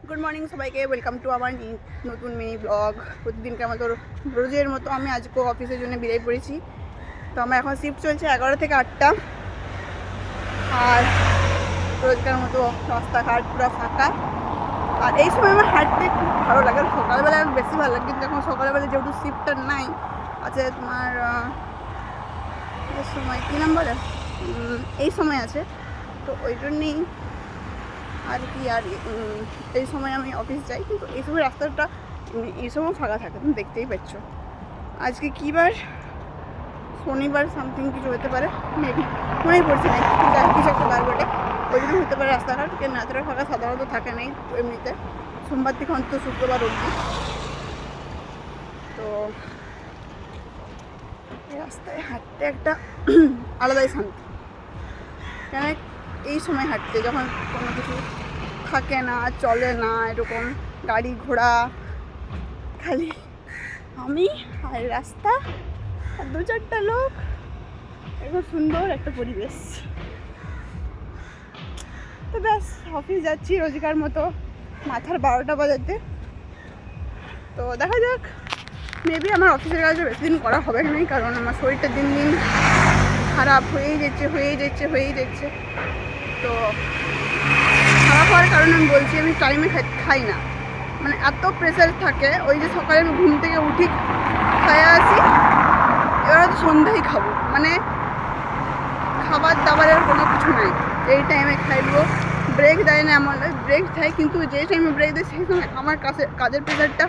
Good morning সবাইকে, welcome to আমার নতুন মিনি ব্লগ। প্রতিদিনকার মতো রোজের মতো আমি আজকেও অফিসের জন্য বেরিয়ে পড়েছি। তো আমার এখন শিফট চলছে 11 থেকে 8টা, আর রোজকার মতো রাস্তাঘাট পুরো ফাঁকা। আর এই সময় আমার হাঁটতে খুব ভালো লাগে, সকালবেলা বেশি ভালো লাগে, কিন্তু এখন সকালবেলা যেহেতু শিফটটা নাই আছে তোমার সময় 3 নম্বরে এই সময় আছে, তো ওই জন্যেই আর কি। আর এই সময় আমি অফিস যাই, কিন্তু এই সময় রাস্তাটা এই সময় ফাঁকা থাকে, তুমি দেখতেই পাচ্ছ। আজকে কী বার, শনিবার সামথিং কিছু হতে পারে, মেবি মনেই পড়ছে না, কিছু একটা বার বটে, ওই জন্য হতে পারে রাস্তাঘাট, কেন এতটা ফাঁকা সাধারণত থাকে নেই এমনিতে, সোমবার থেকে অন্তত শুক্রবার অবধি। তো এই রাস্তায় হাঁটতে একটা আলাদাই শান্তি, কেন এই সময় হাঁটতে যখন কোনো কিছু থাকে না, চলে না, এরকম গাড়ি ঘোড়া, খালি আমি আর রাস্তা আর 2-4টা লোক, এরকম সুন্দর একটা পরিবেশ। তো ব্যাস, অফিস যাচ্ছি রোজকার মতো মাথার 12টা বাজাতে। তো দেখা যাক, মেবি আমার অফিসের কাজটা বেশি দিন করা হবে না, কারণ আমার শরীরটা দিন দিন খারাপ হয়েই যাচ্ছে। তো খারাপ হওয়ার কারণে আমি বলছি, আমি টাইমে খাই না, মানে এত প্রেশার থাকে। ওই যে সকালে আমি ঘুম থেকে উঠি খাইয়ে আসি, এবার হয়তো সন্ধ্যায় খাবো, মানে খাবার দাবারের কোনো কিছু নাই। এই টাইমে খাইবো, ব্রেক দেয় না, এমন ব্রেক দেয়, কিন্তু যে টাইমে ব্রেক দেয় সেই সময় আমার কাজের প্রেশারটা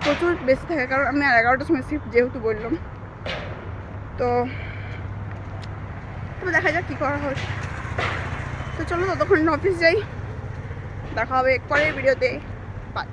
প্রচুর বেশি থাকে, কারণ আমি আর 11টার সময় শিফট যেহেতু বললাম। তো দেখা যাক কী করা হয়। তো চলো ততক্ষণ অফিস যাই, দেখা হবে পরের ভিডিওতে। বাই।